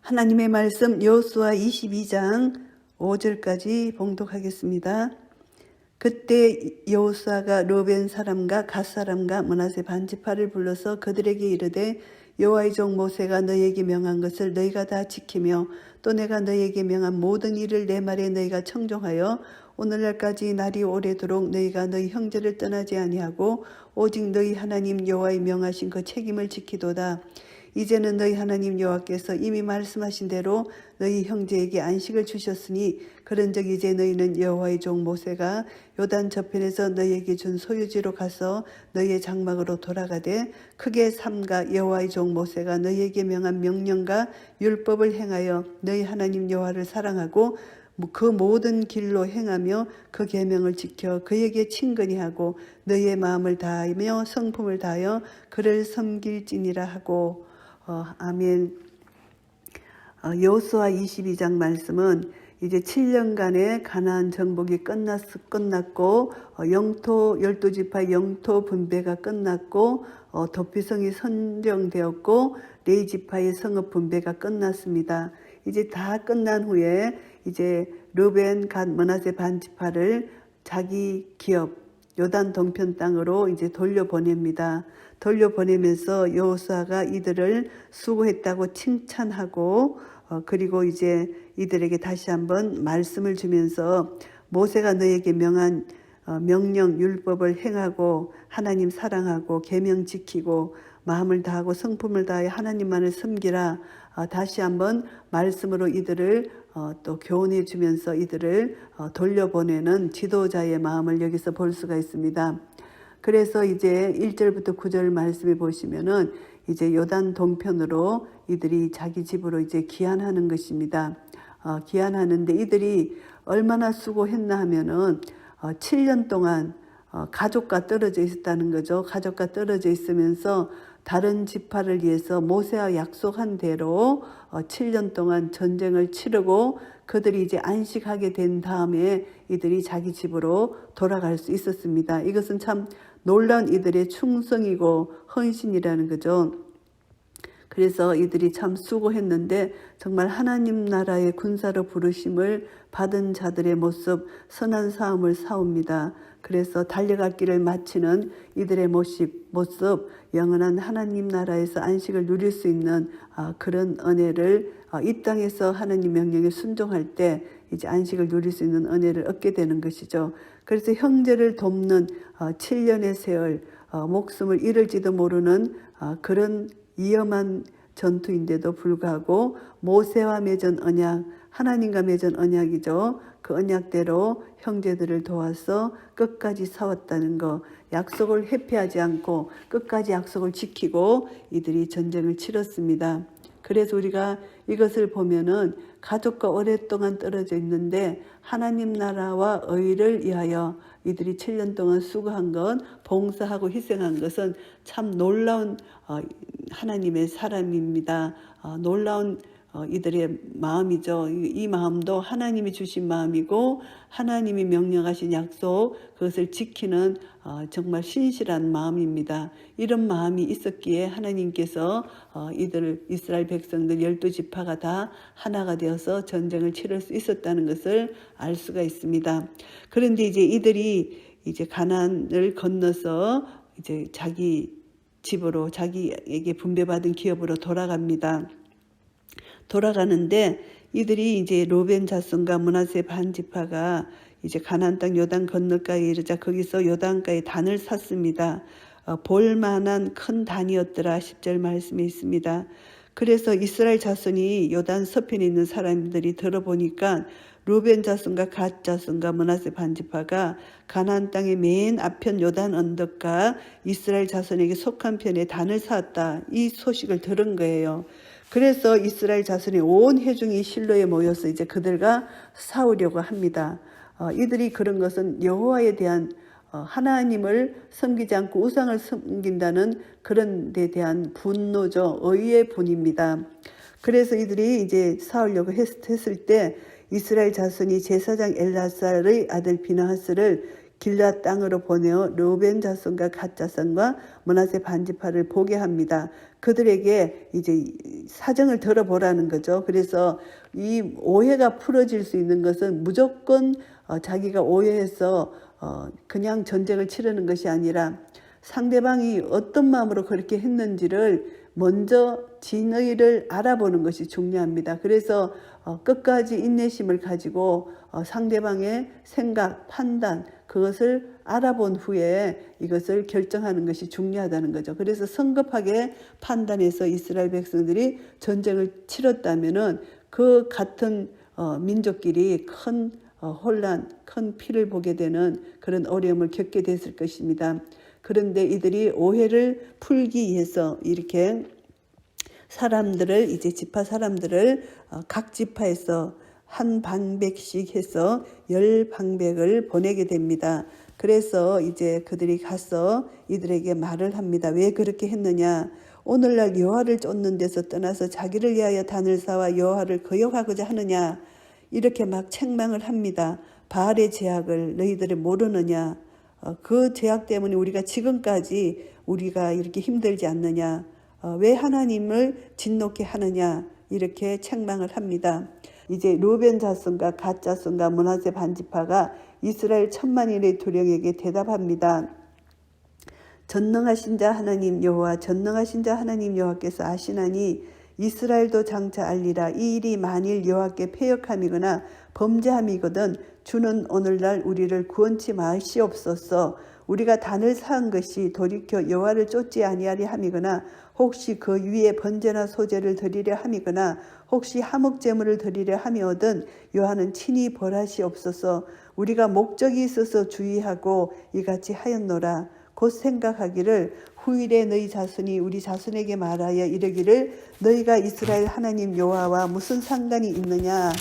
하나님의 말씀 여호수아 22장 5절까지 봉독하겠습니다. 그때 여호수아가 르벤 사람과 갓 사람과 므낫세 반지파를 불러서 그들에게 이르되 여호와의 종 모세가 너희에게 명한 것을 너희가 다 지키며 또 내가 너희에게 명한 모든 일을 내 말에 너희가 청종하여 오늘날까지 날이 오래도록 너희가 너희 형제를 떠나지 아니하고 오직 너희 하나님 여호와의 명하신 그 책임을 지키도다. 이제는 너희 하나님 여호와께서 이미 말씀하신 대로 너희 형제에게 안식을 주셨으니 그런즉 이제 너희는 여호와의 종 모세가 요단 저편에서 너희에게 준 소유지로 가서 너희의 장막으로 돌아가되 크게 삼가 여호와의 종 모세가 너희에게 명한 명령과 율법을 행하여 너희 하나님 여호와를 사랑하고 그 모든 길로 행하며 그 계명을 지켜 그에게 친근히 하고 너희의 마음을 다하며 성품을 다하여 그를 섬길지니라 하고 아멘. 여호수아 22장 말씀은 이제 7년간의 가나안 정복이 끝났고 영토 12지파 영토 분배가 끝났고 도피성이 선정되었고 레위지파의 성읍 분배가 끝났습니다. 이제 다 끝난 후에 이제 르벤 갓 므낫세 반지파를 자기 기업 요단 동편 땅으로 이제 돌려보냅니다. 돌려보내면서 여호수아가 이들을 수고했다고 칭찬하고 그리고 이제 이들에게 다시 한번 말씀을 주면서 모세가 너에게 명한 명령 율법을 행하고 하나님 사랑하고 계명 지키고 마음을 다하고 성품을 다하여 하나님만을 섬기라. 다시 한번 말씀으로 이들을 또 교훈해 주면서 이들을 돌려보내는 지도자의 마음을 여기서 볼 수가 있습니다. 그래서 이제 1절부터 9절 말씀에 보시면은 이제 요단 동편으로 이들이 자기 집으로 이제 귀환하는 것입니다. 귀환하는데 이들이 얼마나 수고했나 하면은 7년 동안 가족과 떨어져 있었다는 거죠. 가족과 떨어져 있으면서 다른 지파를 위해서 모세와 약속한 대로 7년 동안 전쟁을 치르고 그들이 이제 안식하게 된 다음에 이들이 자기 집으로 돌아갈 수 있었습니다. 이것은 참 놀라운 이들의 충성이고 헌신이라는 거죠. 그래서 이들이 참 수고했는데 정말 하나님 나라의 군사로 부르심을 받은 자들의 모습, 선한 삶을 사옵니다. 그래서 달려갈 길을 마치는 이들의 모습, 영원한 하나님 나라에서 안식을 누릴 수 있는 그런 은혜를 이 땅에서 하나님 명령에 순종할 때 이제 안식을 누릴 수 있는 은혜를 얻게 되는 것이죠. 그래서 형제를 돕는 7년의 세월, 목숨을 잃을지도 모르는 그런 위험한 전투인데도 불구하고 모세와 맺은 언약, 하나님과 맺은 언약이죠. 그 언약대로 형제들을 도와서 끝까지 싸웠다는 거, 약속을 회피하지 않고 끝까지 약속을 지키고 이들이 전쟁을 치렀습니다. 그래서 우리가 이것을 보면은 가족과 오랫동안 떨어져 있는데 하나님 나라와 의를 위하여 이들이 7년 동안 수고한 것, 봉사하고 희생한 것은 참 놀라운 하나님의 사람입니다. 놀라운 이들의 마음이죠. 이 마음도 하나님이 주신 마음이고 하나님이 명령하신 약속 그것을 지키는 정말 신실한 마음입니다. 이런 마음이 있었기에 하나님께서 이들 이스라엘 백성들 12지파가 다 하나가 되어서 전쟁을 치를 수 있었다는 것을 알 수가 있습니다. 그런데 이제 이들이 이제 가나안을 건너서 이제 자기 집으로 자기에게 분배받은 기업으로 돌아갑니다. 돌아가는데 이들이 이제 르벤 자손과 므낫세 반지파가 이제 가나안 땅 요단 건너가에 이르자 거기서 요단가에 단을 샀습니다. 볼만한 큰 단이었더라 10절 말씀에 있습니다. 그래서 이스라엘 자손이 요단 서편에 있는 사람들이 들어보니까 르벤 자손과 갓 자손과 므낫세 반지파가 가나안 땅의 맨 앞편 요단 언덕과 이스라엘 자손에게 속한 편에 단을 쌓았다. 이 소식을 들은 거예요. 그래서 이스라엘 자손의 온 회중이 실로에 모여서 이제 그들과 싸우려고 합니다. 이들이 그런 것은 여호와에 대한 하나님을 섬기지 않고 우상을 섬긴다는 그런 데 대한 분노죠. 의의 분입니다. 그래서 이들이 이제 싸우려고 했을 때 이스라엘 자손이 제사장 엘라살의 아들 비느하스를 길앗 땅으로 보내어 르벤 자손과 갓 자손과 므낫세 반지파를 보게 합니다. 그들에게 이제 사정을 들어보라는 거죠. 그래서 이 오해가 풀어질 수 있는 것은 무조건 자기가 오해해서 그냥 전쟁을 치르는 것이 아니라 상대방이 어떤 마음으로 그렇게 했는지를 먼저 진의를 알아보는 것이 중요합니다. 그래서 끝까지 인내심을 가지고 상대방의 생각, 판단 그것을 알아본 후에 이것을 결정하는 것이 중요하다는 거죠. 그래서 성급하게 판단해서 이스라엘 백성들이 전쟁을 치렀다면은 그 같은 민족끼리 큰 혼란, 큰 피를 보게 되는 그런 어려움을 겪게 됐을 것입니다. 그런데 이들이 오해를 풀기 위해서 이렇게 사람들을 이제 지파 사람들을 각 지파에서 한 방백씩 해서 10방백을 보내게 됩니다. 그래서 이제 그들이 가서 이들에게 말을 합니다. 왜 그렇게 했느냐? 오늘날 여호와를 쫓는 데서 떠나서 자기를 위하여 단을 쌓아 여호와를 거역하고자 하느냐? 이렇게 막 책망을 합니다. 바알의 죄악을 너희들이 모르느냐? 그 죄악 때문에 우리가 지금까지 우리가 이렇게 힘들지 않느냐? 왜 하나님을 진노케 하느냐? 이렇게 책망을 합니다. 이제 르우벤 자손과 갓 자손과 므낫세 반지파가 이스라엘 천만인의 두령에게 대답합니다. 전능하신 자 하나님 여호와, 전능하신 자 하나님 여호와께서 아시나니 이스라엘도 장차 알리라. 이 일이 만일 여호와께 패역함이거나 범죄함이거든 주는 오늘날 우리를 구원치 마시옵소서. 우리가 단을 쌓은 것이 돌이켜 여호와를 쫓지 아니하리 함이거나 혹시 그 위에 번제나 소제를 드리려 함이거나 혹시 화목제물을 드리려 함이거든 여호와는 친히 벌하시옵소서. 우리가 목적이 있어서 주의하고 이같이 하였노라. 곧 생각하기를 후일에 너희 자손이 우리 자손에게 말하여 이르기를 너희가 이스라엘 하나님 여호와와 무슨 상관이 있느냐?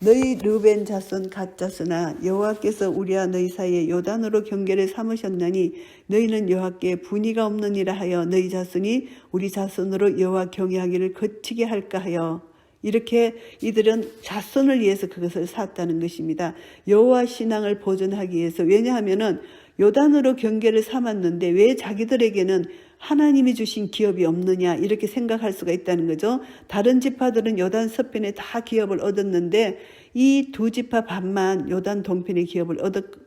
너희 르우벤 자손 갓 자손아, 여호와께서 우리와 너희 사이에 요단으로 경계를 삼으셨나니 너희는 여호와께 분의가 없느니라 하여 너희 자손이 우리 자손으로 여호와 경외하기를 거치게 할까 하여. 이렇게 이들은 자손을 위해서 그것을 샀다는 것입니다. 여호와 신앙을 보존하기 위해서. 왜냐하면은 요단으로 경계를 삼았는데 왜 자기들에게는 하나님이 주신 기업이 없느냐 이렇게 생각할 수가 있다는 거죠. 다른 지파들은 요단 서편에 다 기업을 얻었는데 이 두 지파 반만 요단 동편의 기업을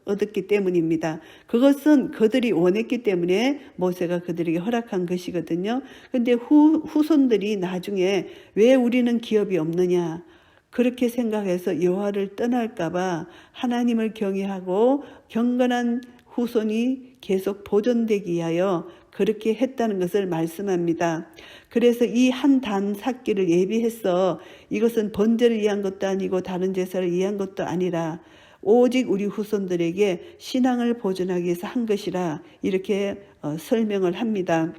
얻었기 때문입니다. 그것은 그들이 원했기 때문에 모세가 그들에게 허락한 것이거든요. 그런데 후손들이 나중에 왜 우리는 기업이 없느냐 그렇게 생각해서 여호와를 떠날까 봐 하나님을 경외하고 경건한 후손이 계속 보존되기 위하여 그렇게 했다는 것을 말씀합니다. 그래서 이 한 단 삭기를 예비해서 이것은 번제를 위한 것도 아니고 다른 제사를 위한 것도 아니라 오직 우리 후손들에게 신앙을 보존하기 위해서 한 것이라 이렇게 설명을 합니다.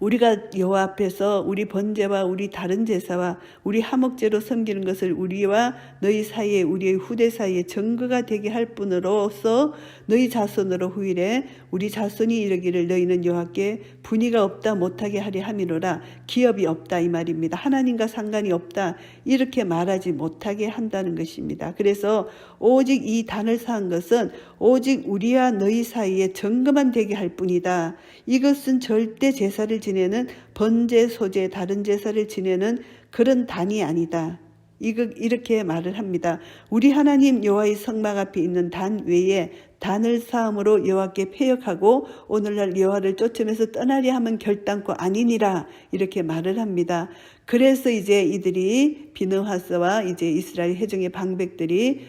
우리가 여호와 앞에서 우리 번제와 우리 다른 제사와 우리 화목제로 섬기는 것을 우리와 너희 사이에 우리의 후대 사이에 증거가 되게 할 뿐으로서 너희 자손으로 후일에 우리 자손이 이르기를 너희는 여호와께 분의가 없다 못하게 하려 함이로라. 기업이 없다 이 말입니다. 하나님과 상관이 없다 이렇게 말하지 못하게 한다는 것입니다. 그래서 오직 이 단을 쌓은 것은 오직 우리와 너희 사이에 증거만 되게 할 뿐이다. 이것은 절대 제사를 지내는 번제, 소제, 다른 제사를 지내는 그런 단이 아니다. 이렇게 말을 합니다. 우리 하나님 여호와의 성막 앞에 있는 단 외에 단을 쌓음으로 여호와께 패역하고 오늘날 여호와를 쫓으면서 떠나려 하면 결단코 아니니라 이렇게 말을 합니다. 그래서 이제 이들이 비느하스와 이제 이스라엘 회중의 방백들이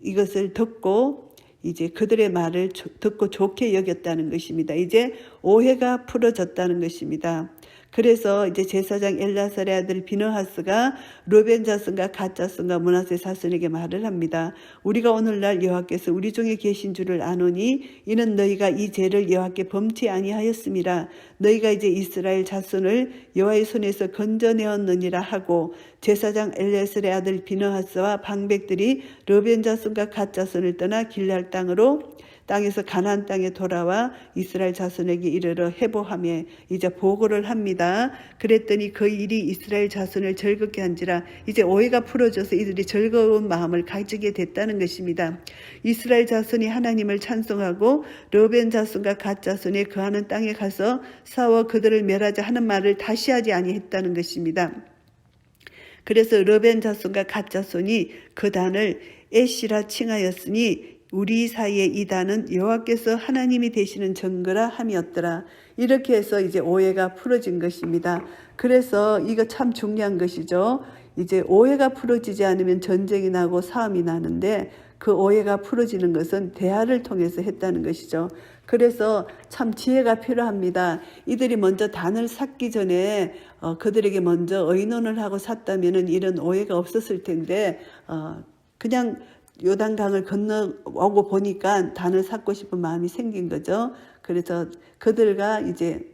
이것을 듣고 이제 그들의 말을 듣고 좋게 여겼다는 것입니다. 이제 오해가 풀어졌다는 것입니다. 그래서 이제 제사장 엘라살의 아들 비느하스가 르벤 자손과 갓 자손과 므낫세 자손에게 말을 합니다. 우리가 오늘날 여호와께서 우리 중에 계신 줄을 아노니 이는 너희가 이 죄를 여호와께 범치 아니하였음이라. 너희가 이제 이스라엘 자손을 여호와의 손에서 건져내었느니라 하고 제사장 엘라살의 아들 비느하스와 방백들이 르벤 자손과 갓 자손을 떠나 길랄 땅으로 땅에서 가나안 땅에 돌아와 이스라엘 자손에게 이르러 회복하며 이제 보고를 합니다. 그랬더니 그 일이 이스라엘 자손을 즐겁게 한지라 이제 오해가 풀어져서 이들이 즐거운 마음을 가지게 됐다는 것입니다. 이스라엘 자손이 하나님을 찬송하고 르벤 자손과 갓 자손이 거하는 땅에 가서 싸워 그들을 멸하자 하는 말을 다시 하지 아니했다는 것입니다. 그래서 르벤 자손과 갓 자손이 그 단을 에시라 칭하였으니 우리 사이의 이 단은 여호와께서 하나님이 되시는 증거라 함이었더라. 이렇게 해서 이제 오해가 풀어진 것입니다. 그래서 이거 참 중요한 것이죠. 이제 오해가 풀어지지 않으면 전쟁이 나고 싸움이 나는데 그 오해가 풀어지는 것은 대화를 통해서 했다는 것이죠. 그래서 참 지혜가 필요합니다. 이들이 먼저 단을 샀기 전에 그들에게 먼저 의논을 하고 샀다면 이런 오해가 없었을 텐데 그냥 요단강을 건너오고 보니까 단을 샀고 싶은 마음이 생긴 거죠. 그래서 그들과 이제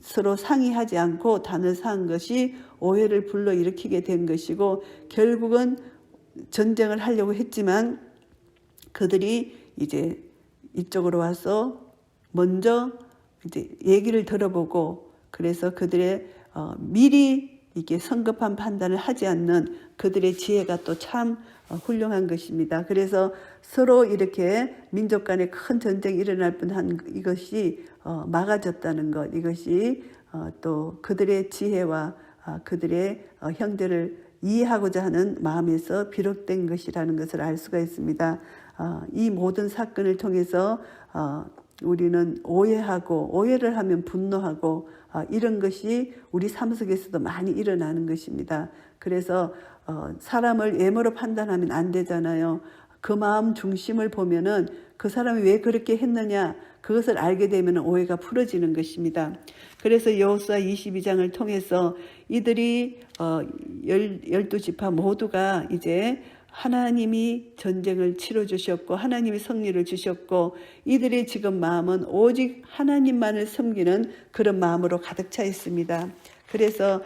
서로 상의하지 않고 단을 산 것이 오해를 불러일으키게 된 것이고 결국은 전쟁을 하려고 했지만 그들이 이제 이쪽으로 와서 먼저 이제 얘기를 들어보고 그래서 그들의 미리 이게 성급한 판단을 하지 않는 그들의 지혜가 또 참 훌륭한 것입니다. 그래서 서로 이렇게 민족 간에 큰 전쟁이 일어날 뻔한 이것이 막아졌다는 것, 이것이 또 그들의 지혜와 그들의 형제를 이해하고자 하는 마음에서 비롯된 것이라는 것을 알 수가 있습니다. 이 모든 사건을 통해서 우리는 오해를 하면 분노하고 이런 것이 우리 삶 속에서도 많이 일어나는 것입니다. 그래서 사람을 외모로 판단하면 안 되잖아요. 그 마음 중심을 보면은 그 사람이 왜 그렇게 했느냐 그것을 알게 되면 오해가 풀어지는 것입니다. 그래서 여호수아 22장을 통해서 이들이 12지파 모두가 이제 하나님이 전쟁을 치러주셨고 하나님이 승리를 주셨고 이들의 지금 마음은 오직 하나님만을 섬기는 그런 마음으로 가득 차 있습니다. 그래서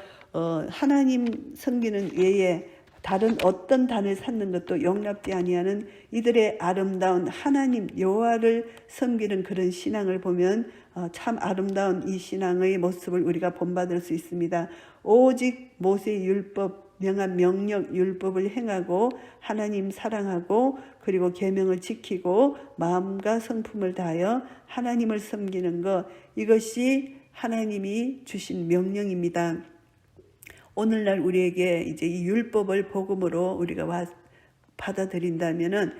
하나님 섬기는 외에 다른 어떤 단을 쌓는 것도 용납지 아니하는 이들의 아름다운 하나님 여호와를 섬기는 그런 신앙을 보면 참 아름다운 이 신앙의 모습을 우리가 본받을 수 있습니다. 오직 모세의 율법 명한 명령 율법을 행하고 하나님 사랑하고 그리고 계명을 지키고 마음과 성품을 다하여 하나님을 섬기는 것 이것이 하나님이 주신 명령입니다. 오늘날 우리에게 이제 이 율법을 복음으로 우리가 받아들인다면은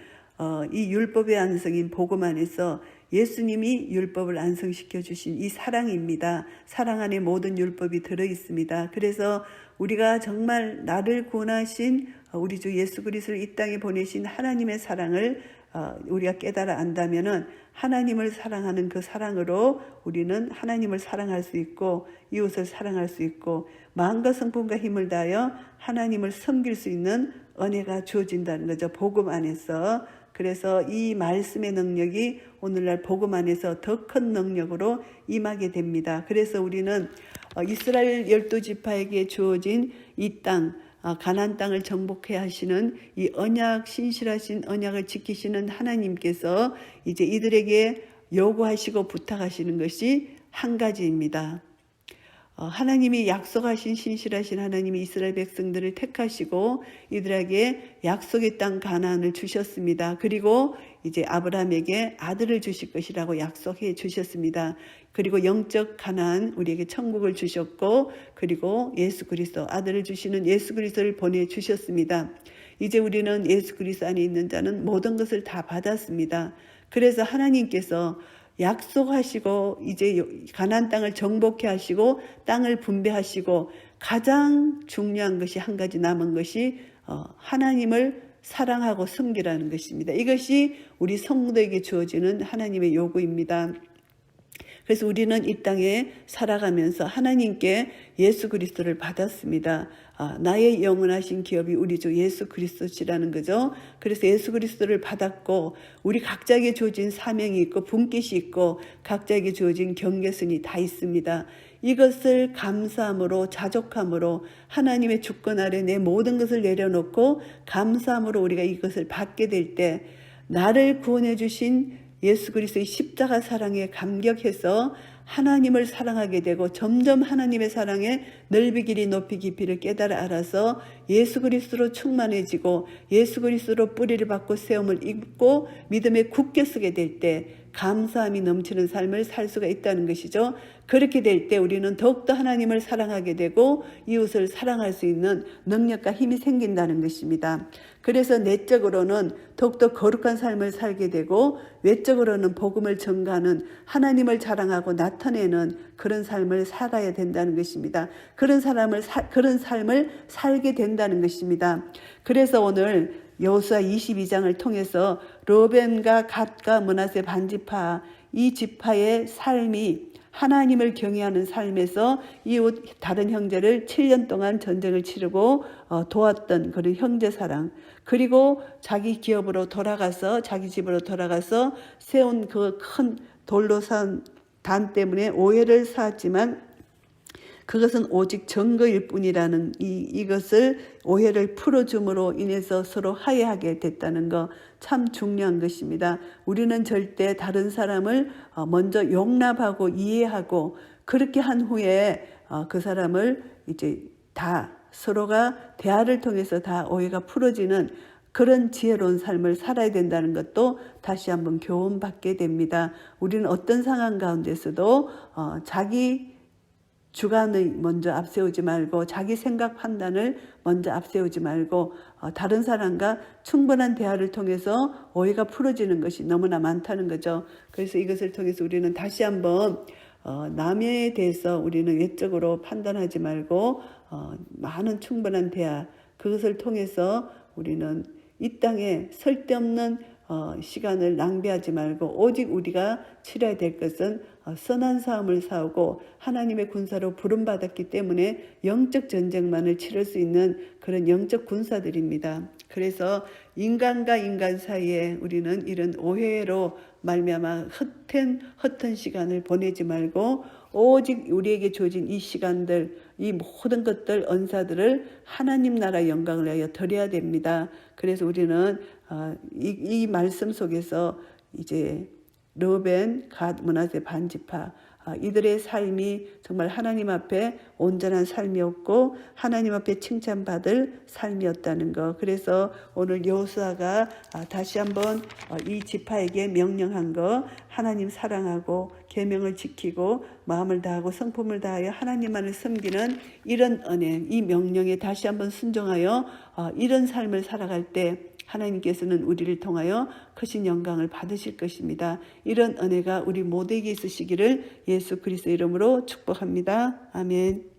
이 율법의 안성인 복음 안에서 예수님이 율법을 안성시켜 주신 이 사랑입니다. 사랑 안에 모든 율법이 들어 있습니다. 그래서 우리가 정말 나를 구원하신 우리 주 예수 그리스도를 이 땅에 보내신 하나님의 사랑을 우리가 깨달아 안다면은 하나님을 사랑하는 그 사랑으로 우리는 하나님을 사랑할 수 있고 이웃을 사랑할 수 있고 마음과 성품과 힘을 다하여 하나님을 섬길 수 있는 은혜가 주어진다는 거죠. 복음 안에서. 그래서 이 말씀의 능력이 오늘날 복음 안에서 더 큰 능력으로 임하게 됩니다. 그래서 우리는 이스라엘 12지파에게 주어진 이 땅, 가나안 땅을 정복해 하시는 이 언약, 신실하신 언약을 지키시는 하나님께서 이제 이들에게 요구하시고 부탁하시는 것이 한 가지입니다. 하나님이 약속하신 신실하신 하나님이 이스라엘 백성들을 택하시고 이들에게 약속의 땅 가나안을 주셨습니다. 그리고 이제 아브라함에게 아들을 주실 것이라고 약속해 주셨습니다. 그리고 영적 가나안 우리에게 천국을 주셨고 그리고 예수 그리스도 아들을 주시는 예수 그리스도를 보내주셨습니다. 이제 우리는 예수 그리스도 안에 있는 자는 모든 것을 다 받았습니다. 그래서 하나님께서 약속하시고 이제 가나안 땅을 정복해 하시고 땅을 분배하시고 가장 중요한 것이 한 가지 남은 것이 하나님을 사랑하고 섬기라는 것입니다. 이것이 우리 성도에게 주어지는 하나님의 요구입니다. 그래서 우리는 이 땅에 살아가면서 하나님께 예수 그리스도를 받았습니다. 나의 영원하신 기업이 우리 주 예수 그리스도시라는 거죠. 그래서 예수 그리스도를 받았고 우리 각자에게 주어진 사명이 있고 분깃이 있고 각자에게 주어진 경계선이 다 있습니다. 이것을 감사함으로 자족함으로 하나님의 주권 아래 내 모든 것을 내려놓고 감사함으로 우리가 이것을 받게 될 때 나를 구원해 주신 예수 그리스도의 십자가 사랑에 감격해서 하나님을 사랑하게 되고 점점 하나님의 사랑에 넓이 길이 높이 깊이를 깨달아 알아서 예수 그리스도로 충만해지고 예수 그리스도로 뿌리를 받고 세움을 입고 믿음에 굳게 서게 될 때 감사함이 넘치는 삶을 살 수가 있다는 것이죠. 그렇게 될 때 우리는 더욱더 하나님을 사랑하게 되고 이웃을 사랑할 수 있는 능력과 힘이 생긴다는 것입니다. 그래서 내적으로는 더욱더 거룩한 삶을 살게 되고 외적으로는 복음을 전가하는 하나님을 자랑하고 나타내는 그런 삶을 살아야 된다는 것입니다. 그런 삶을 살게 된다는 것입니다. 그래서 오늘 여호수아 22장을 통해서 르벤과 갓과 므낫세 반지파 이 지파의 삶이 하나님을 경외하는 삶에서 이웃 다른 형제를 7년 동안 전쟁을 치르고 도왔던 그런 형제사랑, 그리고 자기 기업으로 돌아가서 자기 집으로 돌아가서 세운 그 큰 돌로 산 단 때문에 오해를 사았지만 그것은 오직 증거일 뿐이라는 이것을 오해를 풀어줌으로 인해서 서로 화해하게 됐다는 거 참 중요한 것입니다. 우리는 절대 다른 사람을 먼저 용납하고 이해하고 그렇게 한 후에 그 사람을 이제 다 서로가 대화를 통해서 다 오해가 풀어지는 그런 지혜로운 삶을 살아야 된다는 것도 다시 한번 교훈받게 됩니다. 우리는 어떤 상황 가운데서도 자기 주관을 먼저 앞세우지 말고 자기 생각 판단을 먼저 앞세우지 말고 다른 사람과 충분한 대화를 통해서 오해가 풀어지는 것이 너무나 많다는 거죠. 그래서 이것을 통해서 우리는 다시 한번 남에 대해서 우리는 외적으로 판단하지 말고 많은 충분한 대화, 그것을 통해서 우리는 이 땅에 쓸데없는 시간을 낭비하지 말고 오직 우리가 치러야 될 것은 선한 싸움을 싸우고 하나님의 군사로 부름받았기 때문에 영적 전쟁만을 치를 수 있는 그런 영적 군사들입니다. 그래서 인간과 인간 사이에 우리는 이런 오해로 말미암아 헛된 시간을 보내지 말고 오직 우리에게 주어진 이 시간들, 이 모든 것들, 언사들을 하나님 나라 영광을 위하여 드려야 됩니다. 그래서 우리는 이 말씀 속에서 이제 르벤, 갓, 므낫세 반지파 이들의 삶이 정말 하나님 앞에 온전한 삶이었고 하나님 앞에 칭찬받을 삶이었다는 것. 그래서 오늘 여호수아가 다시 한번 이 지파에게 명령한 것, 하나님 사랑하고 계명을 지키고 마음을 다하고 성품을 다하여 하나님만을 섬기는 이런 은혜, 이 명령에 다시 한번 순종하여 이런 삶을 살아갈 때 하나님께서는 우리를 통하여 크신 영광을 받으실 것입니다. 이런 은혜가 우리 모두에게 있으시기를 예수 그리스도 이름으로 축복합니다. 아멘.